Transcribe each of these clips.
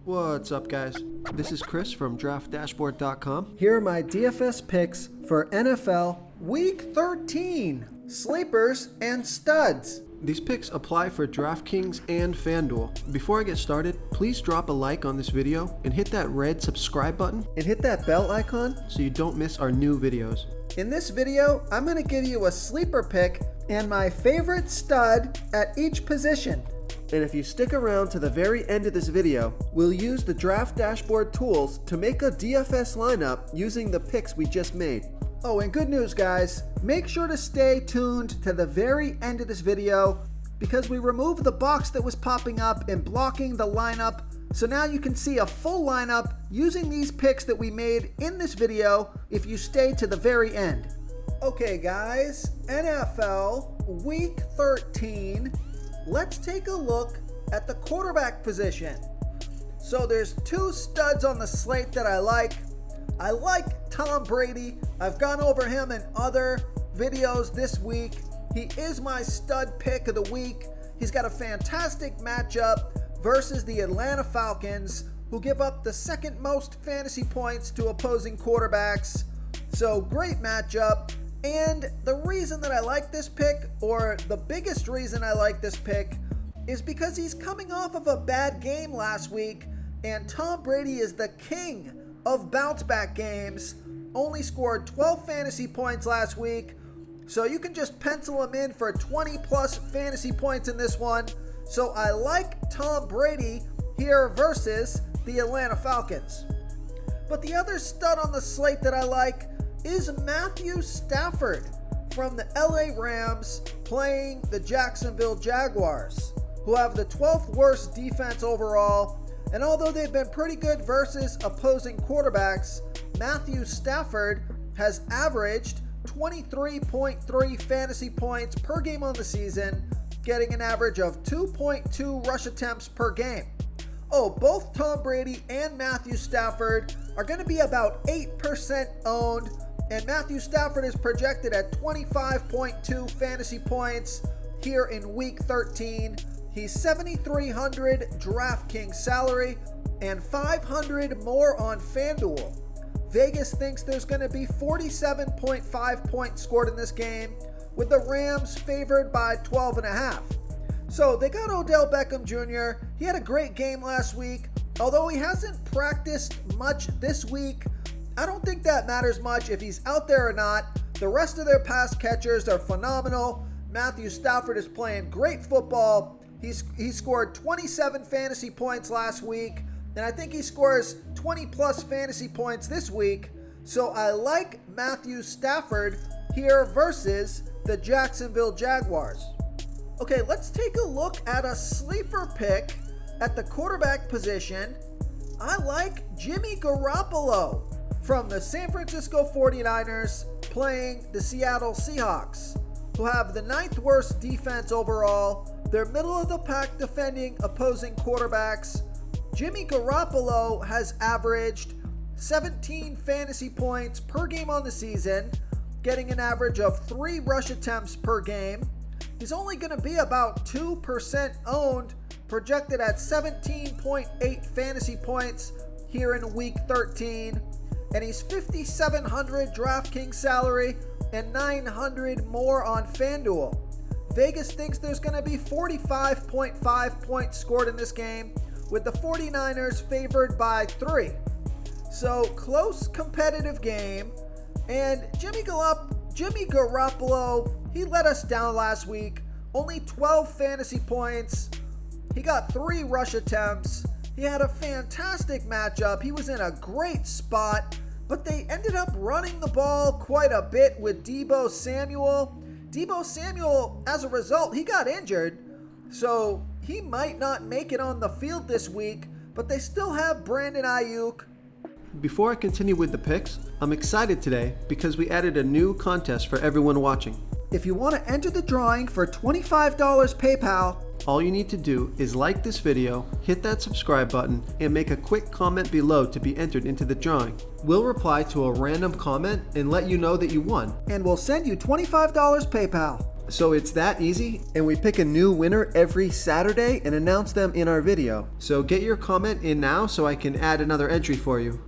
What's up, guys? This is Chris from DraftDashboard.com. Here are my DFS picks for NFL Week 13. Sleepers and studs. These picks apply for DraftKings and FanDuel. Before I get started, please drop a like on this video and hit that red subscribe button And hit that bell icon so you don't miss our new videos. In this video, I'm going to give you a sleeper pick and my favorite stud at each position. And if you stick around to the very end of this video, we'll use the Draft Dashboard tools to make a DFS lineup using the picks we just made. Oh, and good news, guys. Make sure to stay tuned to the very end of this video because we removed the box that was popping up and blocking the lineup. So now you can see a full lineup using these picks that we made in this video if you stay to the very end. Okay, guys, NFL Week 13. Let's take a look at the quarterback position. So there's two studs on the slate that I like. I like Tom Brady. I've gone over him in other videos this week. He is my stud pick of the week. He's got a fantastic matchup versus the Atlanta Falcons, who give up the second most fantasy points to opposing quarterbacks. So great matchup. And the reason that I like this pick, or the biggest reason I like this pick, is because he's coming off of a bad game last week, and Tom Brady is the king of bounce back games. Only scored 12 fantasy points last week, so you can just pencil him in for 20 plus fantasy points in this one. So I like Tom Brady here versus the Atlanta Falcons. But the other stud on the slate that I like is Matthew Stafford from the LA Rams playing the Jacksonville Jaguars, who have the 12th worst defense overall. And although they've been pretty good versus opposing quarterbacks, Matthew Stafford has averaged 23.3 fantasy points per game on the season, getting an average of 2.2 rush attempts per game. Oh, both Tom Brady and Matthew Stafford are going to be about 8% owned, and Matthew Stafford is projected at 25.2 fantasy points here in Week 13. He's $7,300 DraftKings salary and $500 more on FanDuel. Vegas thinks there's going to be 47.5 points scored in this game, with the Rams favored by 12.5. So they got Odell Beckham Jr. He had a great game last week. Although he hasn't practiced much this week, I don't think that matters much if he's out there or not. The rest of their pass catchers are phenomenal. Matthew Stafford is playing great football. He scored 27 fantasy points last week, and I think he scores 20 plus fantasy points this week. So I like Matthew Stafford here versus the Jacksonville Jaguars. Okay, let's take a look at a sleeper pick at the quarterback position. I like Jimmy Garoppolo from the San Francisco 49ers playing the Seattle Seahawks, who have the 9th worst defense overall. They're middle of the pack defending opposing quarterbacks. Jimmy Garoppolo has averaged 17 fantasy points per game on the season, getting an average of 3 rush attempts per game. He's only going to be about 2% owned, projected at 17.8 fantasy points here in Week 13. And he's $5,700 DraftKings salary and $900 more on FanDuel. Vegas thinks there's going to be 45.5 points scored in this game, with the 49ers favored by 3. So close competitive game. And Jimmy Garoppolo, he let us down last week. Only 12 fantasy points. He got 3 rush attempts. He had a fantastic matchup. He was in a great spot, but they ended up running the ball quite a bit with Deebo Samuel. Deebo Samuel, as a result, he got injured, so he might not make it on the field this week, but they still have Brandon Ayuk. Before I continue with the picks, I'm excited today because we added a new contest for everyone watching. If you want to enter the drawing for $25 PayPal, all you need to do is like this video, hit that subscribe button, and make a quick comment below to be entered into the drawing. We'll reply to a random comment and let you know that you won. And we'll send you $25 PayPal. So it's that easy, and we pick a new winner every Saturday and announce them in our video. So get your comment in now so I can add another entry for you.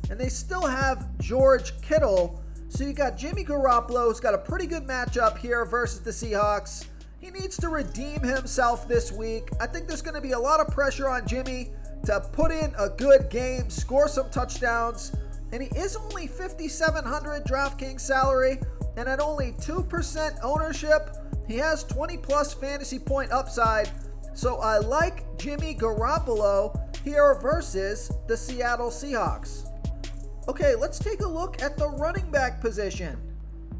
And they still have George Kittle. So you got Jimmy Garoppolo, who's got a pretty good matchup here versus the Seahawks. He needs to redeem himself this week. I think there's going to be a lot of pressure on Jimmy to put in a good game, score some touchdowns. And he is only 5,700 DraftKings salary, and at only 2% ownership, he has 20 plus fantasy point upside. So I like Jimmy Garoppolo here versus the Seattle Seahawks. Okay, let's take a look at the running back position.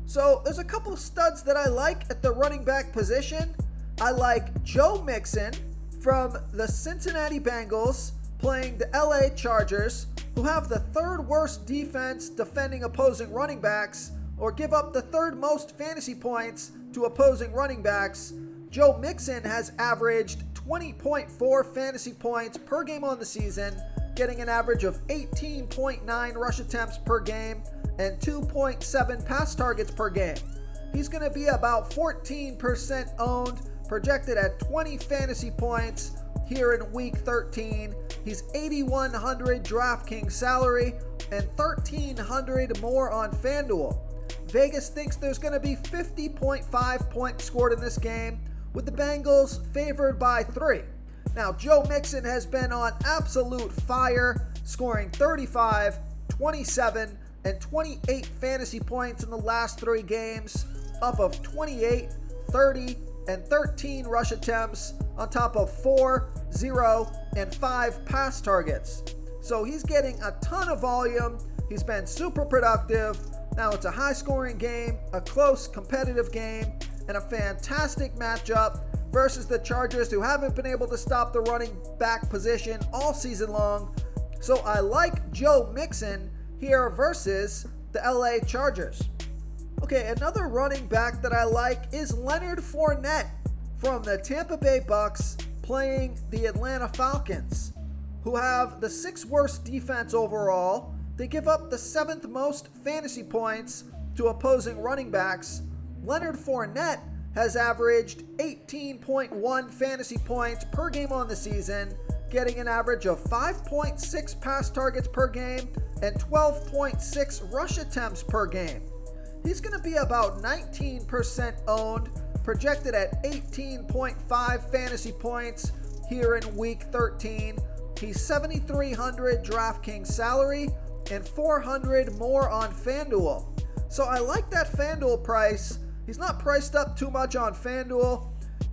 So there's a couple of studs that I like at the running back position. I like Joe Mixon from the Cincinnati Bengals playing the LA Chargers, who have the third worst defense defending opposing running backs, or give up the third most fantasy points to opposing running backs. Joe Mixon has averaged 20.4 fantasy points per game on the season, getting an average of 18.9 rush attempts per game and 2.7 pass targets per game. He's going to be about 14% owned, projected at 20 fantasy points here in week 13. He's 8,100 DraftKings salary and 1,300 more on FanDuel. Vegas thinks there's going to be 50.5 points scored in this game, with the Bengals favored by 3. Now, Joe Mixon has been on absolute fire, scoring 35, 27, and 28 fantasy points in the last 3 games, off of 28, 30, and 13 rush attempts, on top of 4, 0, and 5 pass targets. So he's getting a ton of volume. He's been super productive. Now it's a high-scoring game, a close, competitive game, and a fantastic matchup versus the Chargers, who haven't been able to stop the running back position all season long. So I like Joe Mixon here versus the LA Chargers. Okay, another running back that I like is Leonard Fournette from the Tampa Bay Bucks playing the Atlanta Falcons, who have the 6th worst defense overall. They give up the 7th most fantasy points to opposing running backs. Leonard Fournette has averaged 18.1 fantasy points per game on the season, getting an average of 5.6 pass targets per game and 12.6 rush attempts per game. He's going to be about 19% owned, projected at 18.5 fantasy points here in week 13. He's 7,300 DraftKings salary and 400 more on FanDuel. So I like that FanDuel price. He's not priced up too much on FanDuel,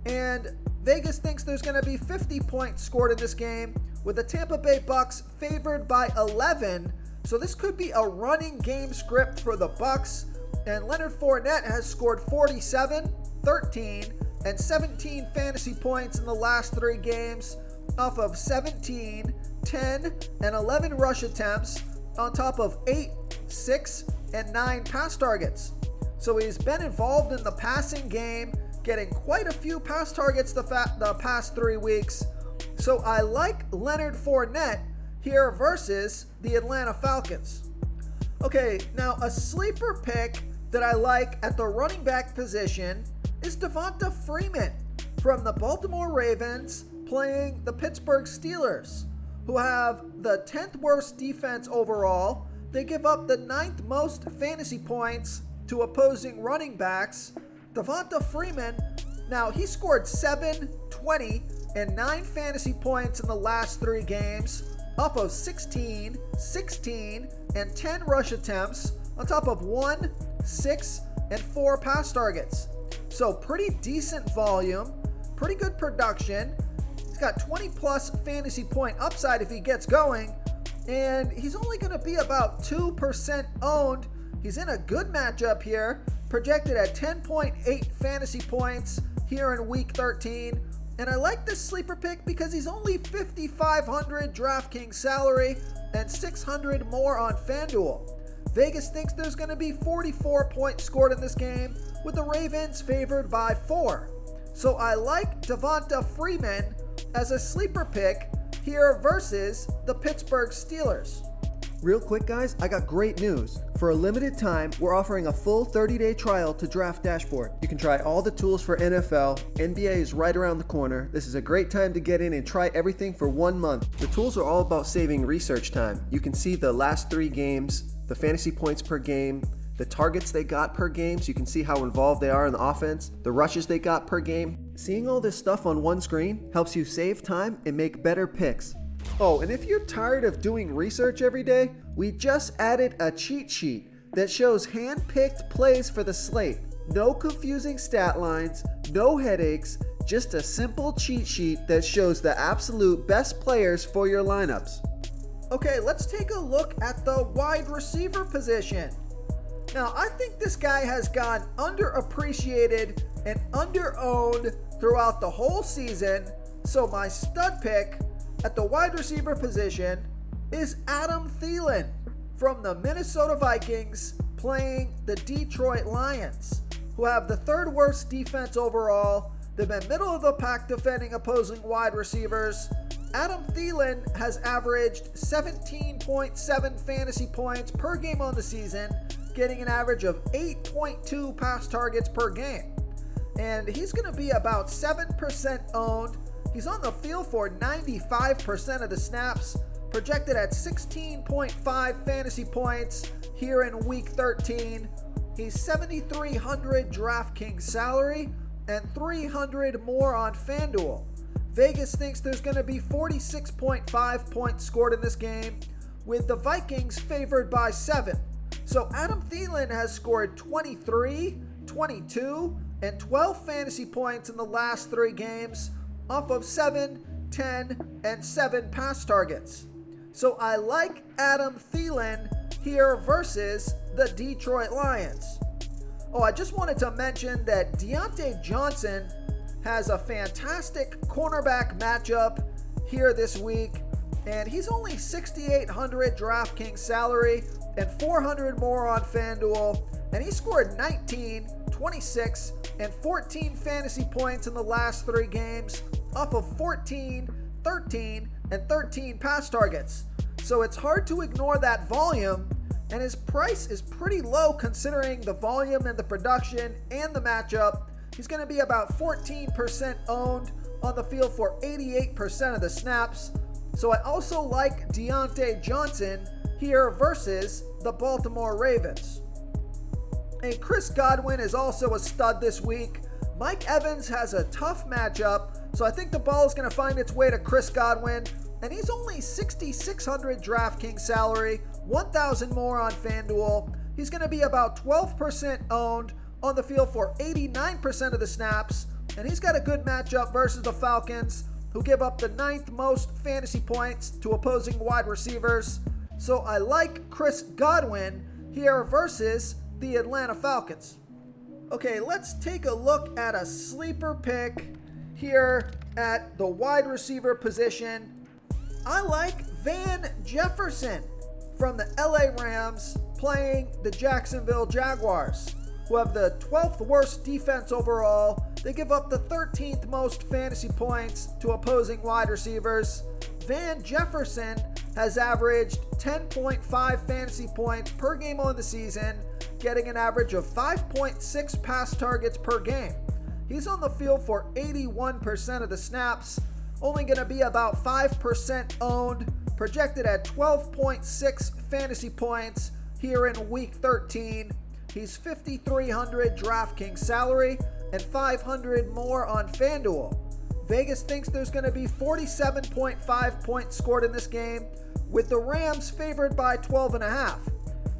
and Vegas thinks there's going to be 50 points scored in this game, with the Tampa Bay Bucks favored by 11. So this could be a running game script for the Bucks, and Leonard Fournette has scored 47, 13, and 17 fantasy points in the last 3 games, off of 17, 10, and 11 rush attempts, on top of 8, 6, and 9 pass targets. So he's been involved in the passing game, getting quite a few pass targets the past 3 weeks. So I like Leonard Fournette here versus the Atlanta Falcons. Okay, now a sleeper pick that I like at the running back position is Devonta Freeman from the Baltimore Ravens playing the Pittsburgh Steelers, who have the 10th worst defense overall. They give up the 9th most fantasy points to opposing running backs. Devonta Freeman, now he scored 7, 20, and 9 fantasy points in the last 3 games, off of 16, 16, and 10 rush attempts, on top of 1, 6, and 4 pass targets. So pretty decent volume, pretty good production. He's got 20 plus fantasy point upside if he gets going, and he's only going to be about 2% owned. He's in a good matchup here, projected at 10.8 fantasy points here in week 13. And I like this sleeper pick because he's only 5,500 DraftKings salary and 600 more on FanDuel. Vegas thinks there's going to be 44 points scored in this game, with the Ravens favored by 4. So I like Devonta Freeman as a sleeper pick here versus the Pittsburgh Steelers. Real quick guys, I got great news. For a limited time, we're offering a full 30-day trial to Draft Dashboard. You can try all the tools for NFL. NBA is right around the corner. This is a great time to get in and try everything for 1 month. The tools are all about saving research time. You can see the last 3 games, the fantasy points per game, the targets they got per game, so you can see how involved they are in the offense, the rushes they got per game. Seeing all this stuff on one screen helps you save time and make better picks. Oh, and if you're tired of doing research every day, we just added a cheat sheet that shows hand-picked plays for the slate. No confusing stat lines, no headaches, just a simple cheat sheet that shows the absolute best players for your lineups. Okay, let's take a look at the wide receiver position. Now, I think this guy has gone underappreciated and under-owned throughout the whole season, so my stud pick at the wide receiver position is Adam Thielen from the Minnesota Vikings playing the Detroit Lions, who have the 3rd worst defense overall. They've been middle of the pack defending opposing wide receivers. Adam Thielen has averaged 17.7 fantasy points per game on the season, getting an average of 8.2 pass targets per game. And he's going to be about 7% owned. He's on the field for 95% of the snaps, projected at 16.5 fantasy points here in week 13. He's 7,300 DraftKings salary and 300 more on FanDuel. Vegas thinks there's going to be 46.5 points scored in this game, with the Vikings favored by 7. So Adam Thielen has scored 23, 22, and 12 fantasy points in the last 3 games off of 7, 10, and 7 pass targets. So I like Adam Thielen here versus the Detroit Lions. Oh, I just wanted to mention that Deontay Johnson has a fantastic cornerback matchup here this week, and he's only 6,800 DraftKings salary and 400 more on FanDuel, and he scored 19, 26, and 14 fantasy points in the last 3 games off of 14, 13, and 13 pass targets. So it's hard to ignore that volume, and his price is pretty low considering the volume and the production and the matchup. He's going to be about 14% owned, on the field for 88% of the snaps. So I also like Deontay Johnson here versus the Baltimore Ravens. And Chris Godwin is also a stud this week. Mike Evans has a tough matchup, so I think the ball is going to find its way to Chris Godwin, and he's only 6,600 DraftKings salary, 1,000 more on FanDuel. He's going to be about 12% owned, on the field for 89% of the snaps, and he's got a good matchup versus the Falcons, who give up the 9th most fantasy points to opposing wide receivers. So I like Chris Godwin here versus the Atlanta Falcons. Okay, let's take a look at a sleeper pick here at the wide receiver position. I like Van Jefferson from the LA Rams playing the Jacksonville Jaguars, who have the 12th worst defense overall. They give up the 13th most fantasy points to opposing wide receivers. Van Jefferson has averaged 10.5 fantasy points per game on the season, getting an average of 5.6 pass targets per game. He's on the field for 81% of the snaps, only going to be about 5% owned, projected at 12.6 fantasy points here in week 13. He's 5,300 DraftKings salary and 500 more on FanDuel. Vegas thinks there's going to be 47.5 points scored in this game, with the Rams favored by 12.5.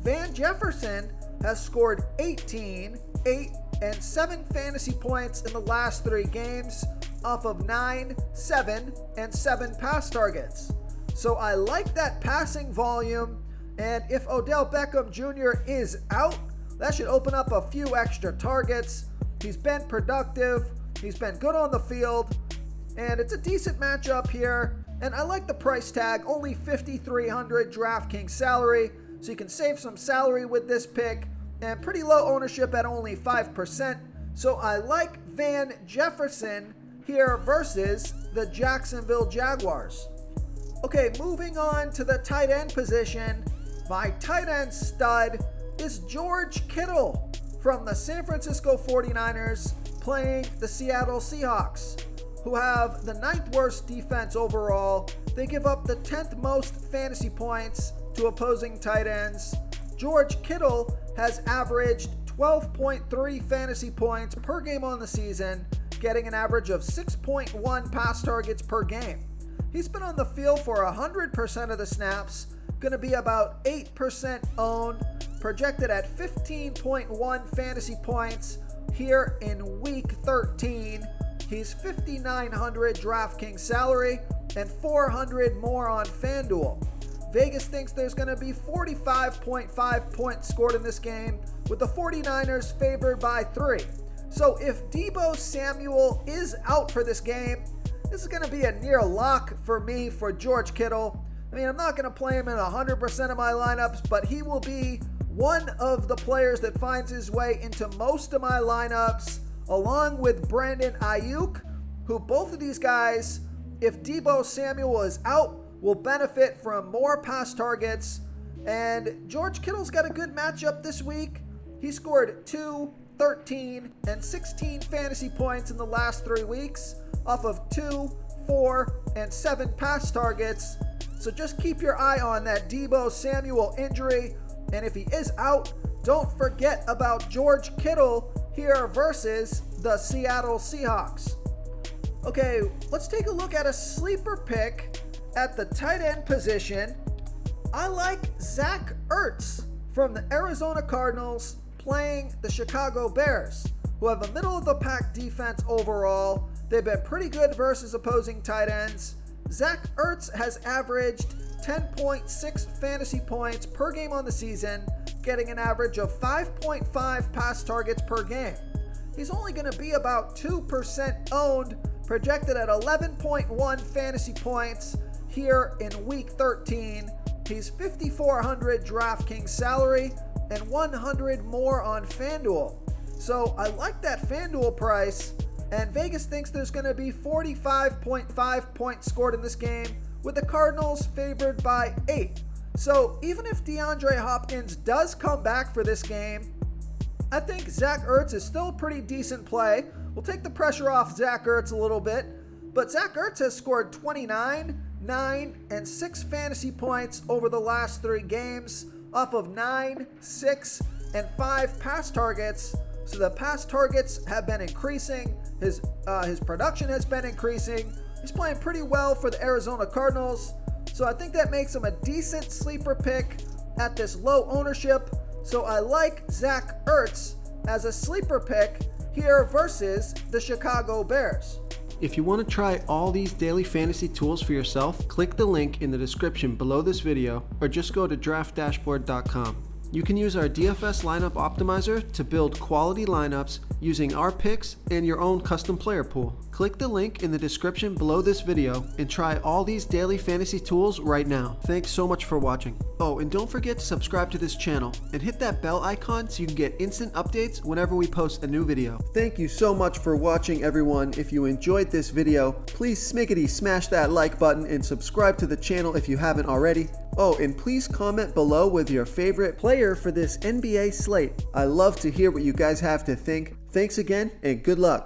Van Jefferson has scored 18, 8, and 7 fantasy points in the last 3 games off of 9, 7, and 7 pass targets. So I like that passing volume, and if Odell Beckham Jr. is out, that should open up a few extra targets. He's been productive, he's been good on the field, and it's a decent matchup here. And I like the price tag, only 5,300 DraftKings salary, so you can save some salary with this pick, and pretty low ownership at only 5%. So I like Van Jefferson here versus the Jacksonville Jaguars. Okay, moving on to the tight end position. My tight end stud is George Kittle from the San Francisco 49ers playing the Seattle Seahawks, who have the 9th worst defense overall. They give up the 10th most fantasy points to opposing tight ends. George Kittle has averaged 12.3 fantasy points per game on the season, getting an average of 6.1 pass targets per game. He's been on the field for 100% of the snaps, going to be about 8% owned, projected at 15.1 fantasy points here in week 13. He's $5,900 DraftKings salary and $400 more on FanDuel. Vegas thinks there's going to be 45.5 points scored in this game, with the 49ers favored by 3. So if Deebo Samuel is out for this game, this is going to be a near lock for me for George Kittle. I mean, I'm not going to play him in 100% of my lineups, but he will be one of the players that finds his way into most of my lineups, along with Brandon Ayuk, who both of these guys, if Deebo Samuel is out, will benefit from more pass targets. And George Kittle's got a good matchup this week. He scored 2, 13, and 16 fantasy points in the last 3 weeks off of 2, 4, and 7 pass targets. So just keep your eye on that Deebo Samuel injury. And if he is out, don't forget about George Kittle here versus the Seattle Seahawks. Okay, let's take a look at a sleeper pick at the tight end position. I like Zach Ertz from the Arizona Cardinals playing the Chicago Bears, who have a middle-of-the-pack defense overall. They've been pretty good versus opposing tight ends. Zach Ertz has averaged 10.6 fantasy points per game on the season, getting an average of 5.5 pass targets per game. He's only going to be about 2% owned, projected at 11.1 fantasy points here in week 13. He's $5,400 DraftKings salary and $100 more on FanDuel. So I like that FanDuel price, and Vegas thinks there's going to be 45.5 points scored in this game, with the Cardinals favored by 8. So even if DeAndre Hopkins does come back for this game, I think Zach Ertz is still a pretty decent play. We'll take the pressure off Zach Ertz a little bit, but Zach Ertz has scored 29, 9, and 6 fantasy points over the last 3 games off of 9, 6, and 5 pass targets. So the pass targets have been increasing. His production has been increasing. He's playing pretty well for the Arizona Cardinals. So I think that makes him a decent sleeper pick at this low ownership. So I like Zach Ertz as a sleeper pick here versus the Chicago Bears. If you want to try all these daily fantasy tools for yourself, click the link in the description below this video or just go to draftdashboard.com. You can use our DFS lineup optimizer to build quality lineups using our picks and your own custom player pool. Click the link in the description below this video and try all these daily fantasy tools right now. Thanks so much for watching. Oh, and don't forget to subscribe to this channel and hit that bell icon so you can get instant updates whenever we post a new video. Thank you so much for watching, everyone. If you enjoyed this video, please smickety smash that like button and subscribe to the channel if you haven't already. Oh, and please comment below with your favorite player for this NBA slate. I love to hear what you guys have to think. Thanks again, and good luck.